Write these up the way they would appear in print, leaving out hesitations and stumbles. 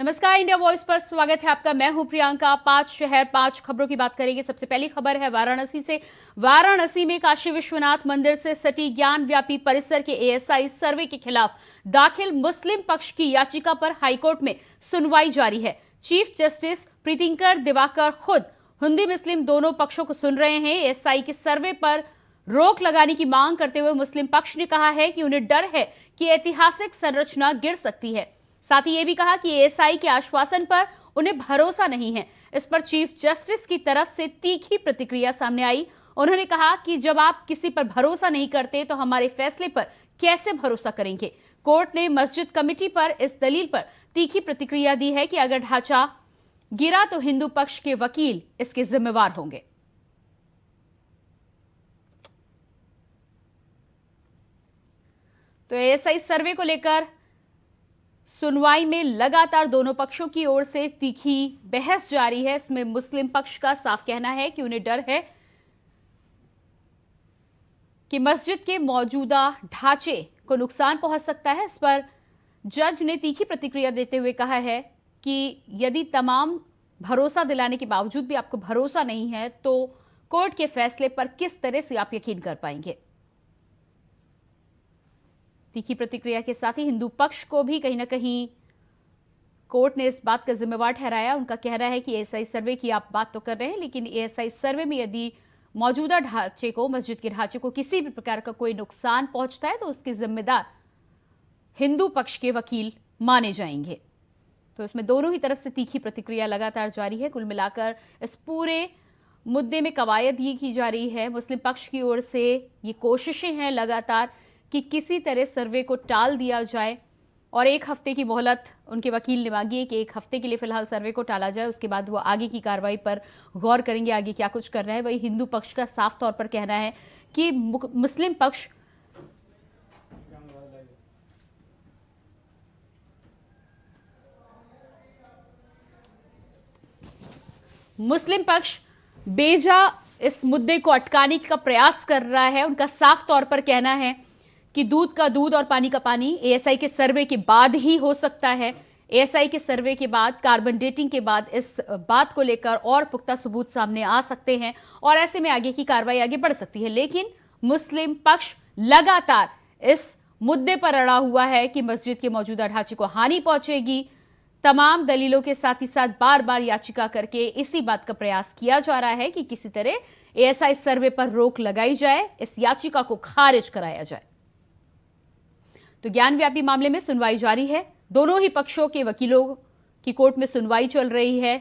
नमस्कार, India voice पर स्वागत है आपका। मैं हूं प्रियंका। 5 शहर 5 खबरों की बात करेंगे। सबसे पहली खबर है वाराणसी से। वाराणसी में काशी विश्वनाथ मंदिर से सटी ज्ञान व्यापी परिसर के एएसआई सर्वे के खिलाफ दाखिल मुस्लिम पक्ष की याचिका पर हाईकोर्ट में सुनवाई जारी है। चीफ जस्टिस प्रीतिंकर दिवाकर खुद हिंदू मुस्लिम दोनों पक्षों को सुन रहे हैं। एएसआई के सर्वे पर रोक लगाने की मांग करते हुए मुस्लिम पक्ष ने कहा है कि उन्हें डर है कि ऐतिहासिक संरचना गिर सकती है। साथ ही यह भी कहा कि एएसआई के आश्वासन पर उन्हें भरोसा नहीं है। इस पर चीफ जस्टिस की तरफ से तीखी प्रतिक्रिया सामने आई। उन्होंने कहा कि जब आप किसी पर भरोसा नहीं करते तो हमारे फैसले पर कैसे भरोसा करेंगे। कोर्ट ने मस्जिद कमेटी पर इस दलील पर तीखी प्रतिक्रिया दी है कि अगर ढांचा गिरा तो हिंदू पक्ष के वकील इसके जिम्मेवार होंगे। तो एएसआई सर्वे को लेकर सुनवाई में लगातार दोनों पक्षों की ओर से तीखी बहस जारी है। इसमें मुस्लिम पक्ष का साफ कहना है कि उन्हें डर है कि मस्जिद के मौजूदा ढांचे को नुकसान पहुंच सकता है। इस पर जज ने तीखी प्रतिक्रिया देते हुए कहा है कि यदि तमाम भरोसा दिलाने के बावजूद भी आपको भरोसा नहीं है तो कोर्ट के फैसले पर किस तरह से आप यकीन कर पाएंगे। तीखी प्रतिक्रिया के साथ ही हिंदू पक्ष को भी कहीं ना कहीं कोर्ट ने इस बात का जिम्मेवार ठहराया। उनका कहना है कि एएसआई सर्वे की आप बात तो कर रहे हैं, लेकिन एएसआई सर्वे में यदि मौजूदा ढांचे को, मस्जिद के ढांचे को किसी भी प्रकार का कोई नुकसान पहुंचता है तो उसके जिम्मेदार हिंदू पक्ष के वकील माने जाएंगे। तो इसमें दोनों ही तरफ से तीखी प्रतिक्रिया लगातार जारी है। कुल मिलाकर इस पूरे मुद्दे में कवायद ये की जा रही है। मुस्लिम पक्ष की ओर से ये कोशिशें हैं लगातार कि किसी तरह सर्वे को टाल दिया जाए और 1 हफ्ते की मोहलत उनके वकील ने मांगी है कि 1 हफ्ते के लिए फिलहाल सर्वे को टाला जाए। उसके बाद वो आगे की कार्रवाई पर गौर करेंगे, आगे क्या कुछ करना है। वही हिंदू पक्ष का साफ तौर पर कहना है कि मुस्लिम पक्ष बेजा इस मुद्दे को अटकाने का प्रयास कर रहा है। उनका साफ तौर पर कहना है कि दूध का दूध और पानी का पानी एएसआई के सर्वे के बाद ही हो सकता है। एएसआई के सर्वे के बाद, कार्बन डेटिंग के बाद इस बात को लेकर और पुख्ता सबूत सामने आ सकते हैं और ऐसे में आगे की कार्रवाई आगे बढ़ सकती है। लेकिन मुस्लिम पक्ष लगातार इस मुद्दे पर अड़ा हुआ है कि मस्जिद के मौजूदा ढांचे को हानि पहुंचेगी। तमाम दलीलों के साथ ही साथ बार बार याचिका करके इसी बात का प्रयास किया जा रहा है कि किसी तरह एएसआई सर्वे पर रोक लगाई जाए, इस याचिका को खारिज कराया जाए। तो ज्ञान व्यापी मामले में सुनवाई जारी है। दोनों ही पक्षों के वकीलों की कोर्ट में सुनवाई चल रही है।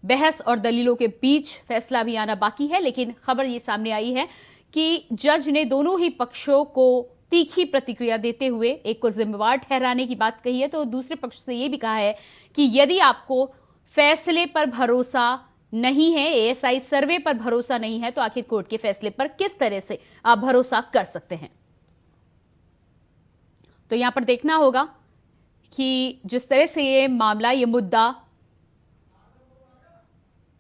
बहस और दलीलों के बीच फैसला भी आना बाकी है, लेकिन खबर ये सामने आई है कि जज ने दोनों ही पक्षों को तीखी प्रतिक्रिया देते हुए एक को जिम्मेवार ठहराने की बात कही है, तो दूसरे पक्ष से यह भी कहा है कि यदि आपको फैसले पर भरोसा नहीं है, एएसआई सर्वे पर भरोसा नहीं है, तो आखिर कोर्ट के फैसले पर किस तरह से आप भरोसा कर सकते हैं। तो यहां पर देखना होगा कि जिस तरह से ये मामला, ये मुद्दा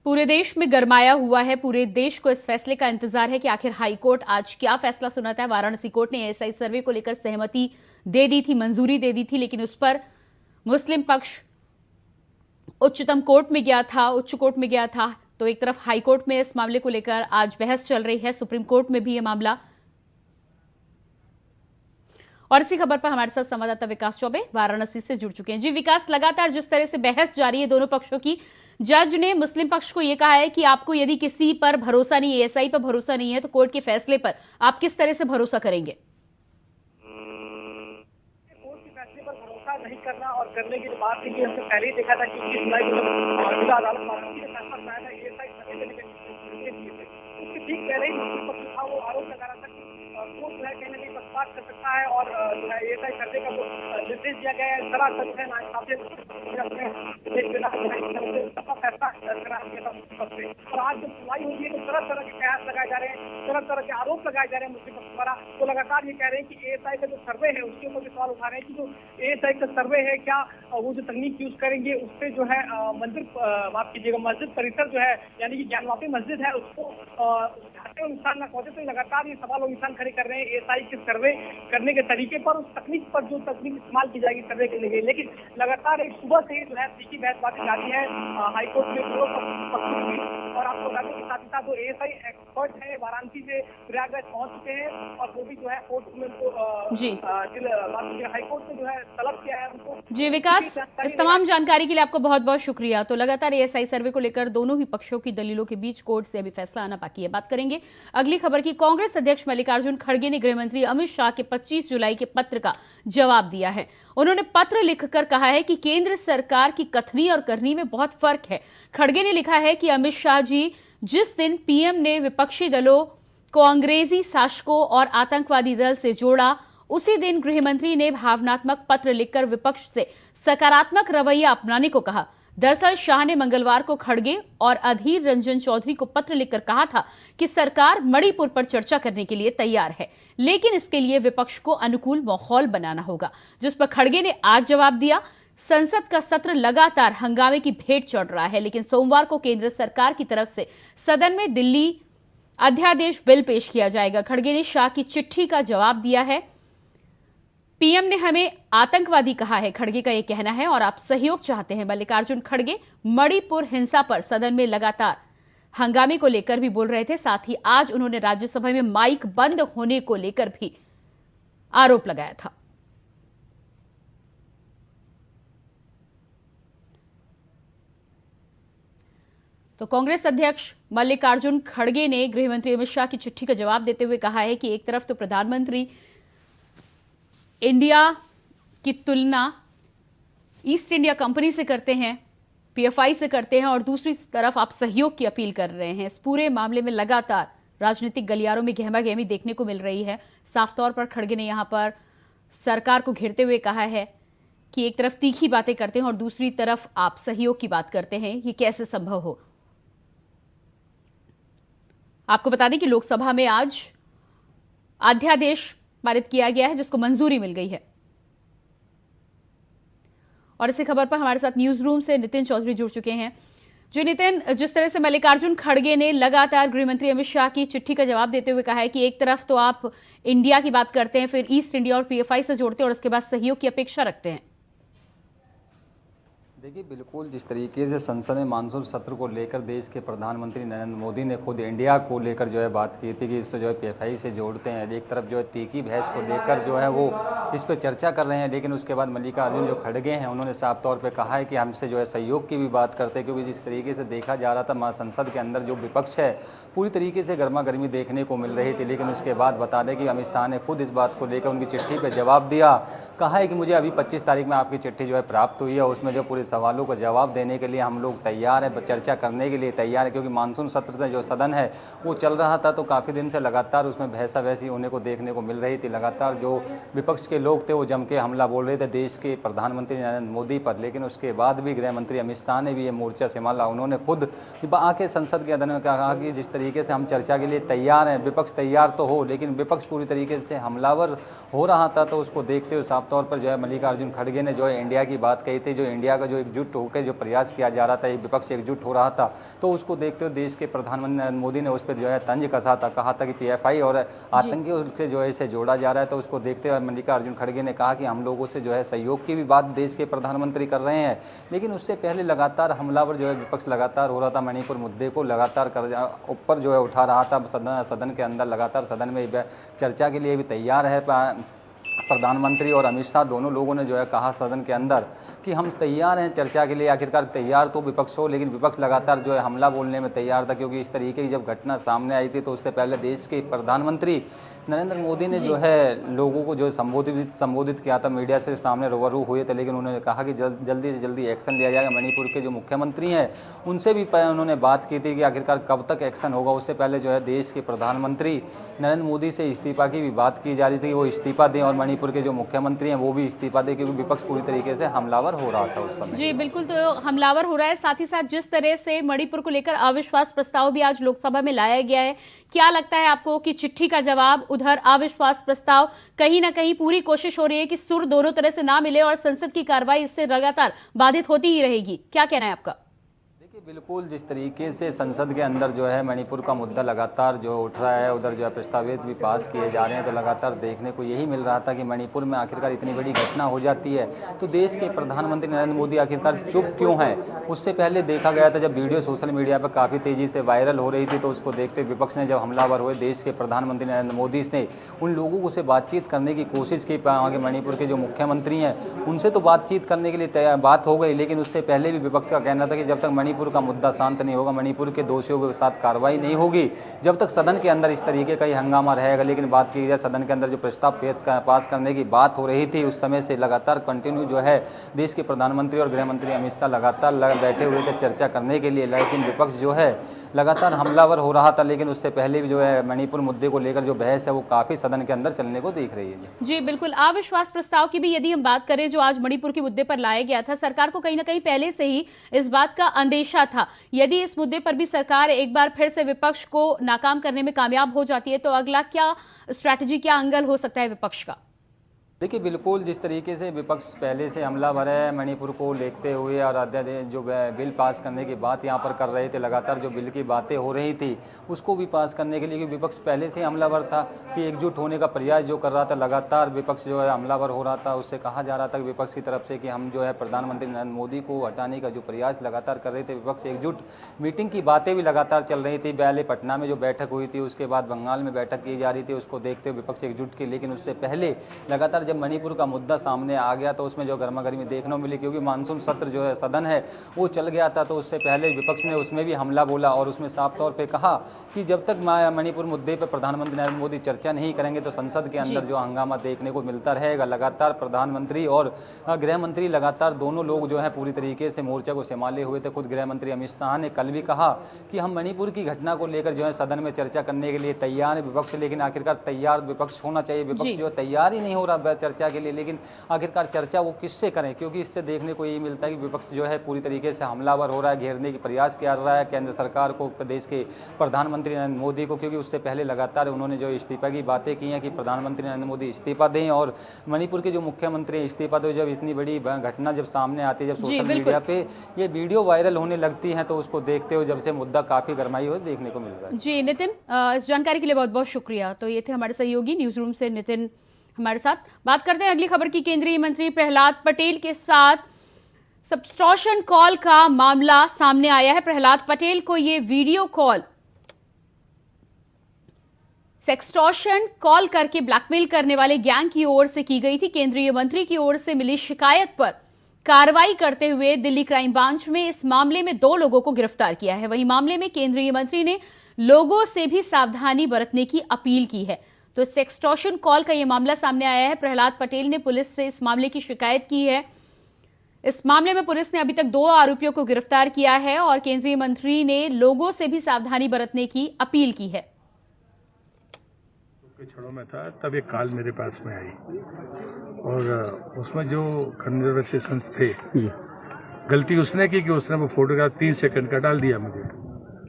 पूरे देश में गरमाया हुआ है, पूरे देश को इस फैसले का इंतजार है कि आखिर हाई कोर्ट आज क्या फैसला सुनाता है। वाराणसी कोर्ट ने एएसआई सर्वे को लेकर सहमति दे दी थी, मंजूरी दे दी थी, लेकिन उस पर मुस्लिम पक्ष उच्चतम कोर्ट में गया था, उच्च कोर्ट में गया था। तो एक तरफ हाई कोर्ट में इस मामले को लेकर आज बहस चल रही है, सुप्रीम कोर्ट में भी यह मामला। और इसी खबर पर हमारे साथ संवाददाता विकास चौबे वाराणसी से जुड़ चुके हैं। जी विकास, लगातार जिस तरह से बहस जारी है दोनों पक्षों की, जज ने मुस्लिम पक्ष को यह कहा है कि आपको यदि किसी पर भरोसा नहीं, एएसआई पर भरोसा नहीं है, तो कोर्ट के फैसले पर आप किस तरह से भरोसा करेंगे। कोर्ट के फैसले पर भरोसा नहीं करना और करने की बात थी कि हमने पहले ही देखा था कि जिला अदालत वाराणसी ने फैसला सुनाया था एएसआई उसके ठीक पहले ही मुस्लिम पक्ष था वो आरोप लगा रहा था कि कोर्ट जो है कहीं ना कहीं पक्षपात कर सकता है और एएसआई सर्वे का जो निर्देश दिया गया है सरासर है नाइंसाफी और आज जब सुनवाई होगी है तो तरह तरह के कयास लगाए जा रहे हैं, तरह तरह के आरोप लगाए जा रहे हैं मुस्लिम पक्ष द्वारा। तो लगातार ये कह रहे हैं कि एएसआई का जो सर्वे है उसके ऊपर भी सवाल उठा रहे हैं कि जो एएसआई का सर्वे है क्या वो जो तकनीक यूज करेंगे उससे जो है मंदिर, माफ कीजिएगा, मस्जिद परिसर जो है यानी कि ज्ञानवापी मस्जिद है उसको घाटे और नुकसान न पहुंचे, तो लगातार ये सवाल और निशान खड़े कर रहे हैं एएसआई के सर्वे करने के तरीके पर, उस तकनीक पर जो तकनीक इस्तेमाल की जाएगी सर्वे के लिए। लेकिन लगातार एक सुबह से ही जो है तीखी बहसबाजी जारी है हाईकोर्ट में दोनों पक्षों के बीच। और आपको बता दें कि साथ ही साथ जो एएसआई एक्सपर्ट है वाराणसी से प्रयागराज पहुंच चुके हैं, और वो भी जो है कोर्ट में उनको जी हाईकोर्ट में जो है तलब किया है उनको। जी विकास, इस तमाम जानकारी के लिए आपको बहुत बहुत शुक्रिया। तो लगातार एएसआई सर्वे को लेकर दोनों ही पक्षों की दलीलों के बीच कोर्ट से अभी फैसला आना बाकी है। बात करेंगे अगली खबर की। कांग्रेस अध्यक्ष मल्लिकार्जुन खड़गे ने गृह मंत्री अमित शाह के 25 जुलाई के पत्र का जवाब दिया है। उन्होंने पत्र लिखकर कहा है कि केंद्र सरकार की कथनी और करनी में बहुत फर्क है। खड़गे ने लिखा है कि अमित शाह जी, जिस दिन पीएम ने विपक्षी दलों को अंग्रेजी शासकों और आतंकवादी दल से जोड़ा, उसी दिन गृह मंत्री ने भावनात्मक पत्र लिखकर विपक्ष से सकारात्मक रवैया अपनाने को कहा। दरअसल शाह ने मंगलवार को खड़गे और अधीर रंजन चौधरी को पत्र लिखकर कहा था कि सरकार मणिपुर पर चर्चा करने के लिए तैयार है, लेकिन इसके लिए विपक्ष को अनुकूल माहौल बनाना होगा, जिस पर खड़गे ने आज जवाब दिया। संसद का सत्र लगातार हंगामे की भेंट चढ़ रहा है, लेकिन सोमवार को केंद्र सरकार की तरफ से सदन में दिल्ली अध्यादेश बिल पेश किया जाएगा। खड़गे ने शाह की चिट्ठी का जवाब दिया है। पीएम ने हमें आतंकवादी कहा है, खड़गे का यह कहना है, और आप सहयोग चाहते हैं। मल्लिकार्जुन खड़गे मणिपुर हिंसा पर सदन में लगातार हंगामे को लेकर भी बोल रहे थे। साथ ही आज उन्होंने राज्यसभा में माइक बंद होने को लेकर भी आरोप लगाया था। तो कांग्रेस अध्यक्ष मल्लिकार्जुन खड़गे ने गृह मंत्री अमित शाह की चिट्ठी का जवाब देते हुए कहा है कि एक तरफ तो प्रधानमंत्री इंडिया की तुलना ईस्ट इंडिया कंपनी से करते हैं, पीएफआई से करते हैं, और दूसरी तरफ आप सहयोग की अपील कर रहे हैं। इस पूरे मामले में लगातार राजनीतिक गलियारों में गहमा-गहमी देखने को मिल रही है। साफ तौर पर खड़गे ने यहां पर सरकार को घेरते हुए कहा है कि एक तरफ तीखी बातें करते हैं और दूसरी तरफ आप सहयोग की बात करते हैं, ये कैसे संभव हो। आपको बता दें कि लोकसभा में आज अध्यादेश पारित किया गया है, जिसको मंजूरी मिल गई है। और इसी खबर पर हमारे साथ न्यूज रूम से नितिन चौधरी जुड़ चुके हैं। जो नितिन, जिस तरह से मल्लिकार्जुन खड़गे ने लगातार गृह मंत्री अमित शाह की चिट्ठी का जवाब देते हुए कहा है कि एक तरफ तो आप इंडिया की बात करते हैं, फिर ईस्ट इंडिया और पीएफआई से जोड़ते हैं, और उसके बाद सहयोग की अपेक्षा रखते हैं। देखिए, बिल्कुल जिस तरीके से संसद में मानसून सत्र को लेकर देश के प्रधानमंत्री नरेंद्र मोदी ने खुद इंडिया को लेकर जो है बात की थी कि इससे जो है पीएफआई से जोड़ते हैं, एक तरफ जो है तीखी बहस को लेकर जो है वो इस पर चर्चा कर रहे हैं। लेकिन उसके बाद मल्लिकार्जुन जो खड़गे हैं, उन्होंने साफ तौर पे कहा है कि हमसे जो है सहयोग की भी बात करते हैं, क्योंकि जिस तरीके से देखा जा रहा था संसद के अंदर जो विपक्ष है पूरी तरीके से गर्मा गर्मी देखने को मिल रही थी। लेकिन उसके बाद बता दें कि अमित शाह ने खुद इस बात को लेकर उनकी चिट्ठी पर जवाब दिया, कहा है कि मुझे अभी 25 तारीख में आपकी चिट्ठी जो है प्राप्त हुई है, उसमें जो पूरे सवालों का जवाब देने के लिए हम लोग तैयार हैं, चर्चा करने के लिए तैयार है। क्योंकि मानसून सत्र से जो सदन है वो चल रहा था, तो काफ़ी दिन से लगातार उसमें बहसा-बहसी होने को देखने को मिल रही थी। लगातार जो विपक्ष के लोग थे वो जम के हमला बोल रहे थे देश के प्रधानमंत्री नरेंद्र मोदी पर। लेकिन उसके बाद भी गृह मंत्री अमित शाह ने भी ये मोर्चा संभाला। उन्होंने खुद आके संसद के सदन में कहा कि जिस तरीके से हम चर्चा के लिए तैयार हैं, विपक्ष तैयार तो हो, लेकिन विपक्ष पूरी तरीके से हमलावर हो रहा था। तो उसको देखते हुए साफ तौर पर जो है मल्लिकार्जुन खड़गे ने जो है इंडिया की बात कही थी, जो इंडिया का जो एकजुट होकर जो प्रयास किया जा रहा था, विपक्ष एकजुट हो रहा था, तो उसको देखते हुए देश के प्रधानमंत्री नरेंद्र मोदी ने उस पर जो है तंज कसा था, कहा था कि पीएफआई और आतंकियों से जो है इसे जोड़ा जा रहा है। तो उसको देखते हुए मल्लिकार्जुन खड़गे ने कहा कि हम लोगों से जो है सहयोग की भी बात देश के प्रधानमंत्री कर रहे हैं। लेकिन उससे पहले लगातार हमलावर जो है विपक्ष लगातार हो रहा था, मणिपुर मुद्दे को लगातार ऊपर जो है उठा रहा था। सदन के अंदर लगातार सदन में चर्चा के लिए भी तैयार है प्रधानमंत्री और अमित शाह। दोनों लोगों ने जो है कहा सदन के अंदर कि हम तैयार हैं चर्चा के लिए। आखिरकार तैयार तो विपक्ष हो, लेकिन विपक्ष लगातार जो है हमला बोलने में तैयार था, क्योंकि इस तरीके की जब घटना सामने आई थी तो उससे पहले देश के प्रधानमंत्री नरेंद्र मोदी ने जो है लोगों को जो संबोधित किया था, मीडिया से सामने रूबरू हुए थे। लेकिन उन्होंने कहा कि जल्दी से जल्दी एक्शन लिया जाएगा। मणिपुर के जो मुख्यमंत्री हैं उनसे भी उन्होंने बात की थी कि आखिरकार कब तक एक्शन होगा। उससे पहले जो है देश के प्रधानमंत्री नरेंद्र मोदी से इस्तीफा की भी बात की जा रही थी, वो इस्तीफा दें और मणिपुर के जो मुख्यमंत्री हैं वो भी इस्तीफा दें, क्योंकि विपक्ष पूरी तरीके से हमलावर हो रहा था उस समय। जी बिल्कुल, तो हमलावर हो रहा है। साथ ही साथ जिस तरह से मणिपुर को लेकर अविश्वास प्रस्ताव भी आज लोकसभा में लाया गया है, क्या लगता है आपको कि चिट्ठी का जवाब, उधर अविश्वास प्रस्ताव, कहीं ना कहीं पूरी कोशिश हो रही है कि सुर दोनों तरह से ना मिले और संसद की कार्रवाई इससे लगातार बाधित होती ही रहेगी? क्या कहना है आपका? बिल्कुल, जिस तरीके से संसद के अंदर जो है मणिपुर का मुद्दा लगातार जो उठ रहा है, उधर जो है प्रस्तावित भी पास किए जा रहे हैं, तो लगातार देखने को यही मिल रहा था कि मणिपुर में आखिरकार इतनी बड़ी घटना हो जाती है तो देश के प्रधानमंत्री नरेंद्र मोदी आखिरकार चुप क्यों हैं। उससे पहले देखा गया था जब वीडियो सोशल मीडिया पर काफ़ी तेज़ी से वायरल हो रही थी तो उसको देखते विपक्ष ने जब हमलावर हुए देश के प्रधानमंत्री नरेंद्र मोदी ने उन लोगों से बातचीत करने की कोशिश की। वहाँ के मणिपुर के जो मुख्यमंत्री हैं उनसे तो बातचीत करने के लिए बात हो गई, लेकिन उससे पहले भी विपक्ष का कहना था कि जब तक मणिपुर का मुद्दा शांत नहीं होगा, मणिपुर के दोषियों के साथ कार्रवाई नहीं होगी, जब तक सदन के अंदर इस तरीके का ही हंगामा रहेगा। लेकिन बात की जाए सदन के अंदर जो प्रस्ताव पास करने की बात हो रही थी उस समय से लगातार कंटिन्यू जो है देश के प्रधानमंत्री और गृह मंत्री अमित शाह लगातार बैठे हुए थे चर्चा करने के लिए, लेकिन विपक्ष जो है लगातार हमलावर हो रहा था। लेकिन उससे पहले भी जो है मणिपुर मुद्दे को लेकर जो बहस है वो काफ़ी सदन के अंदर चलने को दिख रही है। जी बिल्कुल, अविश्वास प्रस्ताव की भी यदि हम बात करें जो आज मणिपुर के मुद्दे पर लाया गया था, सरकार को कहीं ना कहीं पहले से ही इस बात का अंदेशा था। यदि इस मुद्दे पर भी सरकार एक बार फिर से विपक्ष को नाकाम करने में कामयाब हो जाती है तो अगला क्या स्ट्रैटेजी, क्या एंगल हो सकता है विपक्ष का? देखिए बिल्कुल, जिस तरीके से विपक्ष पहले से हमलावर है मणिपुर को लेते हुए और अध्यादेश जो बिल पास करने की बात यहाँ पर कर रहे थे, लगातार जो बिल की बातें हो रही थी उसको भी पास करने के लिए विपक्ष पहले से हमलावर था कि एकजुट होने का प्रयास जो कर रहा था, लगातार विपक्ष जो है हमलावर हो रहा था। उससे कहा जा रहा था कि विपक्ष की तरफ से कि हम जो है प्रधानमंत्री नरेंद्र मोदी को हटाने का जो प्रयास लगातार कर रहे थे, विपक्ष एकजुट मीटिंग की बातें भी लगातार चल रही थी। पहले पटना में जो बैठक हुई थी, उसके बाद बंगाल में बैठक की जा रही थी, उसको देखते हुए विपक्ष एकजुट की। लेकिन उससे पहले लगातार जब मणिपुर का मुद्दा सामने आ गया तो उसमें जो गर्मागर्मी देखने को मिली, क्योंकि मानसून सत्र जो है सदन है वो चल गया था, तो उससे पहले विपक्ष ने उसमें भी हमला बोला और उसमें साफ तौर पे कहा कि जब तक मणिपुर मुद्दे पर प्रधानमंत्री नरेंद्र मोदी चर्चा नहीं करेंगे तो संसद के अंदर जो हंगामा देखने को मिलता रहेगा। लगातार प्रधानमंत्री और गृह मंत्री लगातार दोनों लोग जो है पूरी तरीके से मोर्चा को संभाले हुए थे। खुद गृह मंत्री अमित शाह ने कल भी कहा कि हम मणिपुर की घटना को लेकर जो है सदन में चर्चा करने के लिए तैयार है विपक्ष, लेकिन आखिरकार तैयार विपक्ष होना चाहिए। विपक्ष जो तैयार ही नहीं हो रहा चर्चा के लिए, लेकिन आखिरकार चर्चा वो किससे करें, क्योंकि इससे देखने को यही मिलता है कि विपक्ष जो है पूरी तरीके से हमलावर हो रहा है, घेरने की प्रयास कर रहा है केंद्र सरकार को, प्रदेश के प्रधानमंत्री नरेंद्र मोदी को, क्योंकि उससे पहले लगातार उन्होंने जो इस्तीफा की बातें की हैं कि प्रधानमंत्री नरेंद्र मोदी इस्तीफा दें और मणिपुर के जो मुख्यमंत्री इस्तीफा दें। जब इतनी बड़ी घटना जब सामने आती है, जब सोशल मीडिया पे ये वीडियो वायरल होने लगती है, तो उसको देखते हुए जब से मुद्दा काफी गरमाई हुई देखने को मिल रहा है। जी नितिन, इस जानकारी के लिए बहुत बहुत शुक्रिया। तो ये थे हमारे सहयोगी न्यूज रूम से नितिन हमारे साथ। बात करते हैं अगली खबर की। केंद्रीय मंत्री प्रहलाद पटेल के साथ सब्सटॉर्शन कॉल का मामला सामने आया है। प्रहलाद पटेल को ये वीडियो कॉल सेक्सटॉर्शन कॉल करके ब्लैकमेल करने वाले गैंग की ओर से की गई थी। केंद्रीय मंत्री की ओर से मिली शिकायत पर कार्रवाई करते हुए दिल्ली क्राइम ब्रांच में इस मामले में 2 लोगों को गिरफ्तार किया है। वहीं मामले में केंद्रीय मंत्री ने लोगों से भी सावधानी बरतने की अपील की है। तो सेक्सटॉर्शन कॉल का यह मामला सामने आया है। प्रहलाद पटेल ने पुलिस से इस मामले की शिकायत की है। इस मामले में पुलिस ने अभी तक 2 आरोपियों को गिरफ्तार किया है और केंद्रीय मंत्री ने लोगों से भी सावधानी बरतने की अपील की है। क्षणों में था तब एक कॉल मेरे पास में आई और उसमें जो कन्वर्सेशंस थे, गलती उसने की कि उसने वो फोटोग्राफ 3 सेकंड का डाल दिया मुझे,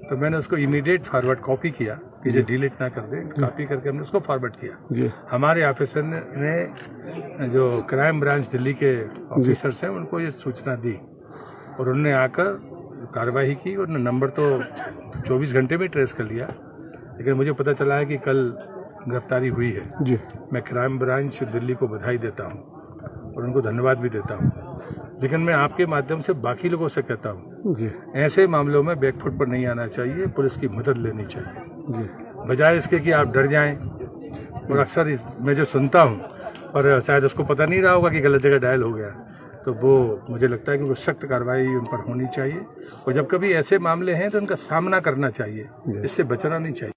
तो मैंने उसको इमीडिएट फॉरवर्ड कॉपी किया कि ये डिलीट ना कर दे। कॉपी करके हमने उसको फॉरवर्ड किया। हमारे ऑफिसर ने जो क्राइम ब्रांच दिल्ली के ऑफिसर्स हैं उनको ये सूचना दी और उन्होंने आकर कार्रवाई की। और नंबर तो 24 घंटे में ट्रेस कर लिया, लेकिन मुझे पता चला है कि कल गिरफ्तारी हुई है जी। मैं क्राइम ब्रांच दिल्ली को बधाई देता हूँ और उनको धन्यवाद भी देता हूँ। लेकिन मैं आपके माध्यम से बाकी लोगों से कहता हूँ जी, ऐसे मामलों में बैकफुट पर नहीं आना चाहिए, पुलिस की मदद लेनी चाहिए जी, बजाय इसके कि आप डर जाएं। और अक्सर मैं जो सुनता हूँ, और शायद उसको पता नहीं रहा होगा कि गलत जगह डायल हो गया, तो वो मुझे लगता है कि वो सख्त कार्रवाई उन पर होनी चाहिए। और जब कभी ऐसे मामले हैं तो उनका सामना करना चाहिए, इससे बचना नहीं चाहिए।